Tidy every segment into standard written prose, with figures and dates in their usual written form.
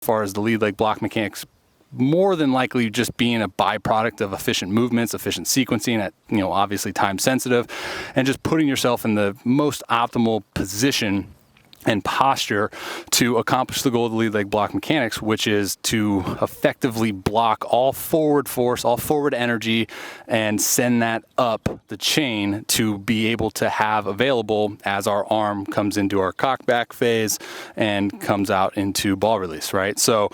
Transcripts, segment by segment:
far as the lead leg block mechanics more than likely just being a byproduct of efficient movements, efficient sequencing at, obviously time sensitive, and just putting yourself in the most optimal position and posture to accomplish the goal of the lead leg block mechanics, which is to effectively block all forward force, all forward energy, and send that up the chain to be able to have available as our arm comes into our cock back phase and comes out into ball release, right? So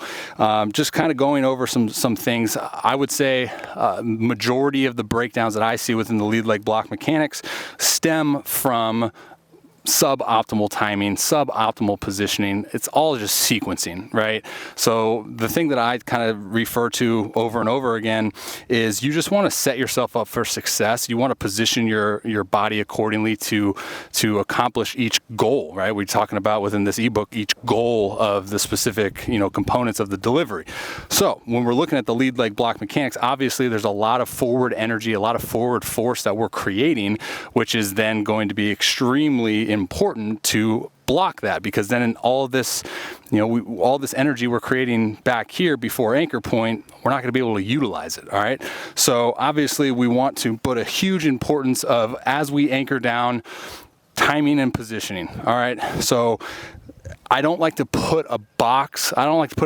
just kind of going over some things. I would say majority of the breakdowns that I see within the lead leg block mechanics stem from suboptimal timing, suboptimal positioning. It's all just sequencing, right? So the thing that I kind of refer to over and over again is you just want to set yourself up for success. You want to position your body accordingly to accomplish each goal, right? We're talking about within this ebook each goal of the specific, components of the delivery. So when we're looking at the lead leg block mechanics, obviously there's a lot of forward energy, a lot of forward force that we're creating, which is then going to be extremely important to block that, because then in all of this, all this energy we're creating back here before anchor point, we're not going to be able to utilize it. All right. So obviously we want to put a huge importance of, as we anchor down, timing and positioning. All right. So I don't like to put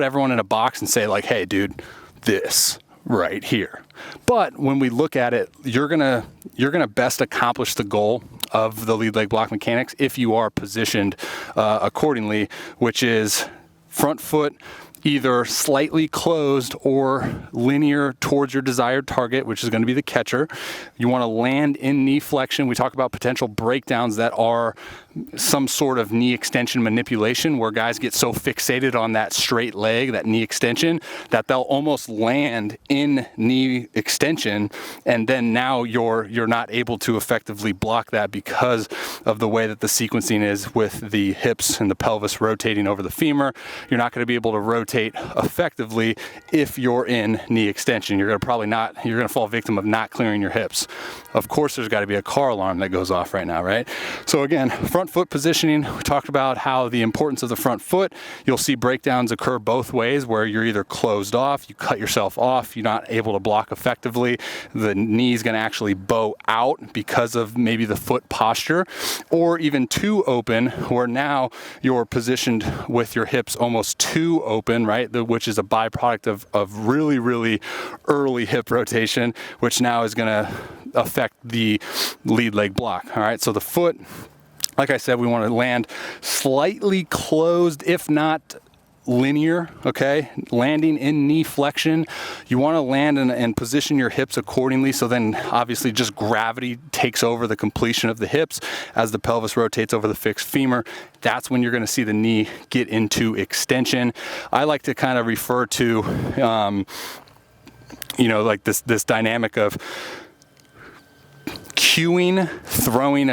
everyone in a box and say like, hey dude, this right here. But when we look at it, you're gonna best accomplish the goal of the lead leg block mechanics if you are positioned accordingly, which is front foot either slightly closed or linear towards your desired target, which is going to be the catcher. You want to land in knee flexion. We talk about potential breakdowns that are some sort of knee extension manipulation, where guys get so fixated on that straight leg, that knee extension, that they'll almost land in knee extension, and then now you're not able to effectively block that because of the way that the sequencing is with the hips and the pelvis rotating over the femur. You're not going to be able to rotate effectively if you're in knee extension. You're going to fall victim of not clearing your hips. Of course, there's got to be a car alarm that goes off right now, right? So again, front foot positioning, we talked about how the importance of the front foot. You'll see breakdowns occur both ways, where you're either closed off, you cut yourself off, you're not able to block effectively, the knee's going to actually bow out because of maybe the foot posture, or even too open, where now you're positioned with your hips almost too open, right? Which is a byproduct of really, really early hip rotation, which now is going to affect the lead leg block. All right, so the foot, like I said, we want to land slightly closed, if not linear, okay? Landing in knee flexion. You want to land and position your hips accordingly, so then obviously just gravity takes over the completion of the hips as the pelvis rotates over the fixed femur. That's when you're going to see the knee get into extension. I like to kind of refer to, like this dynamic of cueing, throwing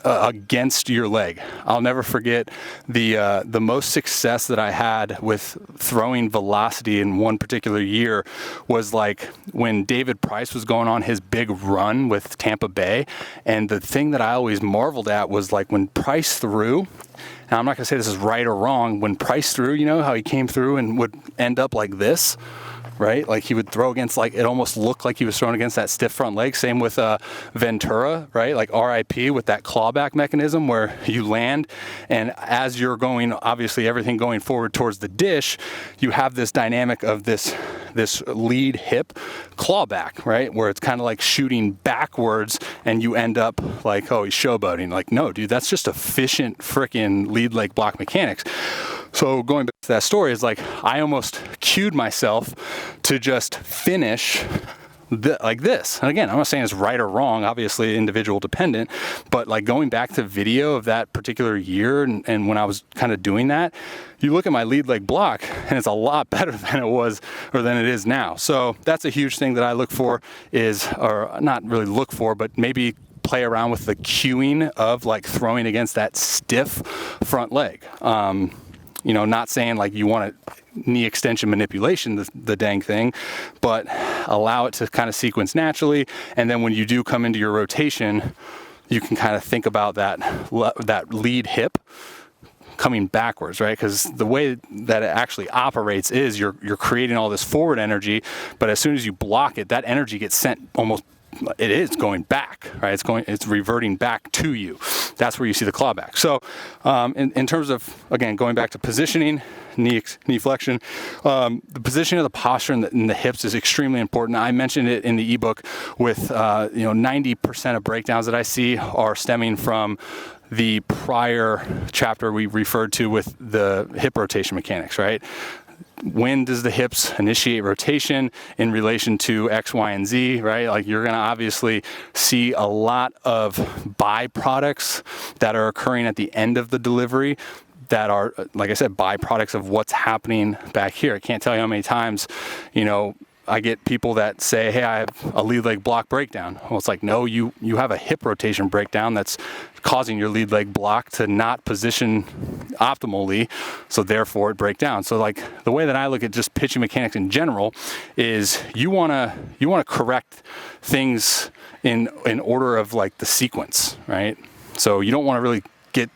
against your leg. I'll never forget the most success that I had with throwing velocity in one particular year was like when David Price was going on his big run with Tampa Bay. And the thing that I always marveled at was like when Price threw, now I'm not going to say this is right or wrong, when Price threw, how he came through and would end up like this, right? Like he would throw against, like it almost looked like he was throwing against that stiff front leg. Same with Ventura, right? Like RIP with that clawback mechanism where you land, and as you're going, obviously everything going forward towards the dish, you have this dynamic of this lead hip clawback, right? Where it's kind of like shooting backwards and you end up like, oh, he's showboating. Like, no, dude, that's just efficient freaking lead leg block mechanics. So going back to that story is like, I almost cued myself to just finish like this. And again, I'm not saying it's right or wrong, obviously individual dependent, but like going back to video of that particular year and when I was kind of doing that, you look at my lead leg block and it's a lot better than it was or than it is now. So that's a huge thing that I look for or not really look for, but maybe play around with the cueing of like throwing against that stiff front leg. Not saying like you want knee extension manipulation, the dang thing, but allow it to kind of sequence naturally. And then when you do come into your rotation, you can kind of think about that lead hip coming backwards, right? Because the way that it actually operates is you're creating all this forward energy, but as soon as you block it, that energy gets sent almost, it is going back, right? It's reverting back to you. That's where you see the clawback. So in terms of, again, going back to positioning, knee flexion, the positioning of the posture in the hips is extremely important. I mentioned it in the ebook with 90% of breakdowns that I see are stemming from the prior chapter we referred to with the hip rotation mechanics, right? When does the hips initiate rotation in relation to X, Y, and Z, right? Like, you're going to obviously see a lot of byproducts that are occurring at the end of the delivery that are, like I said, byproducts of what's happening back here. I can't tell you how many times, I get people that say, hey, I have a lead leg block breakdown. Well, it's like, no, you have a hip rotation breakdown that's causing your lead leg block to not position optimally, so therefore it break down. So like, the way that I look at just pitching mechanics in general is you wanna correct things in order of like the sequence, right? So you don't want to really get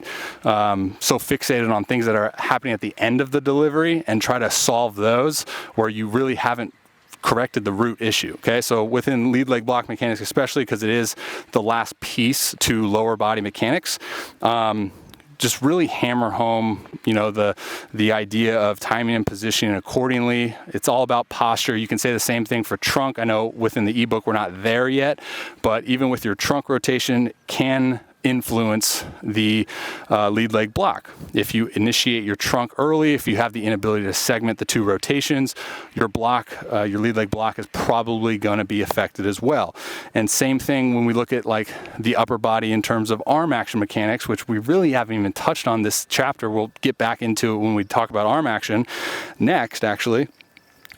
so fixated on things that are happening at the end of the delivery and try to solve those where you really haven't corrected the root issue. Okay, so within lead leg block mechanics, especially because it is the last piece to lower body mechanics, just really hammer home, the idea of timing and positioning accordingly. It's all about posture. You can say the same thing for trunk. I know within the ebook we're not there yet, but even with your trunk rotation can influence the lead leg block. If you initiate your trunk early, if you have the inability to segment the two rotations, your lead leg block is probably going to be affected as well. And same thing when we look at like the upper body in terms of arm action mechanics, which we really haven't even touched on this chapter. We'll get back into it when we talk about arm action next, actually.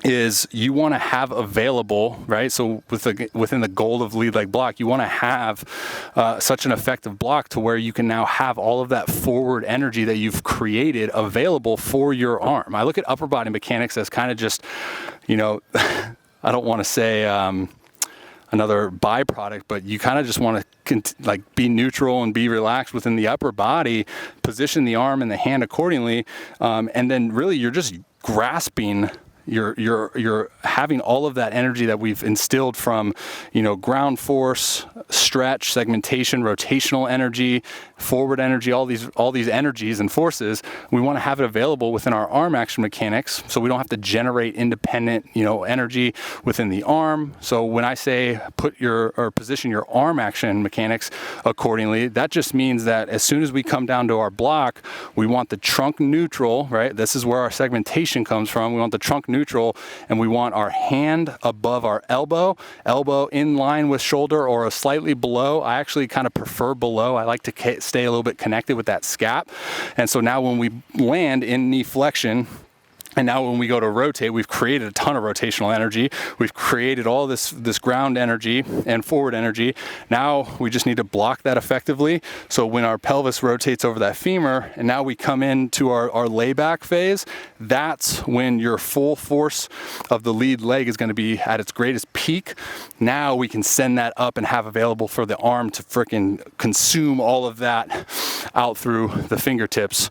Is you want to have available, right? So within the goal of lead leg block, you want to have such an effective block to where you can now have all of that forward energy that you've created available for your arm. I look at upper body mechanics as kind of just, I don't want to say another byproduct, but you kind of just want to be neutral and be relaxed within the upper body, position the arm and the hand accordingly, and then really you're just grasping. You're having all of that energy that we've instilled from, ground force, stretch, segmentation, rotational energy, forward energy, all these energies and forces. We want to have it available within our arm action mechanics, so we don't have to generate independent, energy within the arm. So when I say position your arm action mechanics accordingly, that just means that as soon as we come down to our block, we want the trunk neutral, right? This is where our segmentation comes from. We want the trunk neutral, and we want our hand above our elbow in line with shoulder or slightly below. I actually kind of prefer below. I like to stay a little bit connected with that scap. And so now when we land in knee flexion, and now when we go to rotate, we've created a ton of rotational energy. We've created all this ground energy and forward energy. Now we just need to block that effectively. So when our pelvis rotates over that femur, and now we come into our layback phase, that's when your full force of the lead leg is going to be at its greatest peak. Now we can send that up and have available for the arm to frickin' consume all of that out through the fingertips.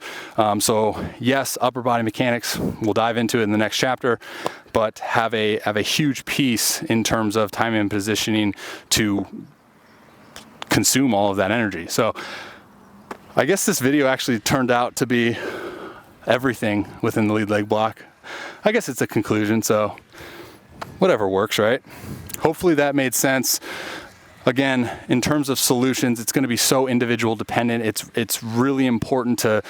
So yes, upper body mechanics, we'll dive into it in the next chapter, but have a huge piece in terms of timing and positioning to consume all of that energy. So I guess this video actually turned out to be everything within the lead leg block. I guess it's a conclusion, so whatever works, right? Hopefully that made sense. Again, in terms of solutions, it's going to be so individual dependent. It's really important to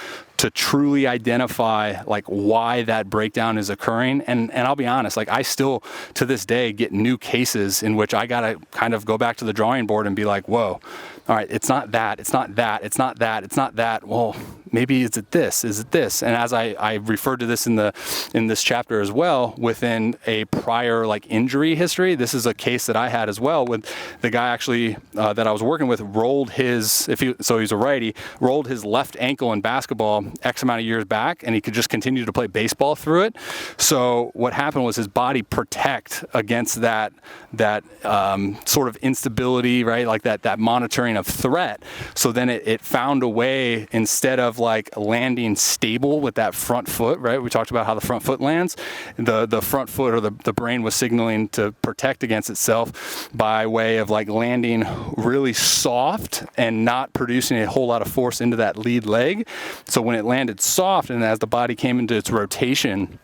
truly identify like why that breakdown is occurring. And I'll be honest, like I still to this day get new cases in which I gotta kind of go back to the drawing board and be like, whoa, all right, it's not that, it's not that, it's not that, it's not that. Well, maybe is it this? Is it this? And as I referred to this in this chapter as well, within a prior like injury history, this is a case that I had as well with the guy actually that I was working with rolled his, so he's a righty, rolled his left ankle in basketball X amount of years back, and he could just continue to play baseball through it. So what happened was his body protect against that sort of instability, right? Like that monitoring of threat. So then it found a way, instead of like landing stable with that front foot, right? We talked about how the front foot lands. The front foot, or the brain, was signaling to protect against itself by way of like landing really soft and not producing a whole lot of force into that lead leg. So when it landed soft, and as the body came into its rotation,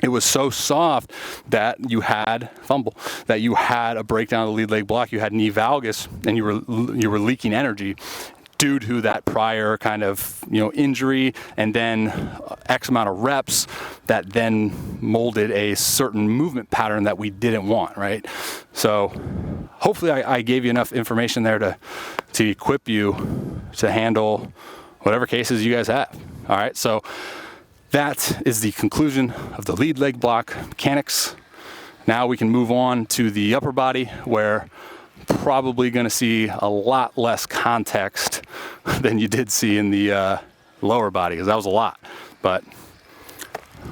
it was so soft that you had a breakdown of the lead leg block. You had knee valgus, and you were leaking energy due to that prior kind of injury, and then X amount of reps that then molded a certain movement pattern that we didn't want, right? So hopefully I gave you enough information there to equip you to handle whatever cases you guys have. All right, so that is the conclusion of the lead leg block mechanics. Now we can move on to the upper body, where probably going to see a lot less context than you did see in the lower body, because that was a lot. But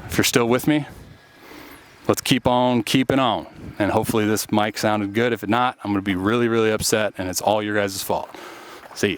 if you're still with me, let's keep on keeping on. And hopefully this mic sounded good. If not, I'm going to be really, really upset, and it's all your guys' fault. See ya.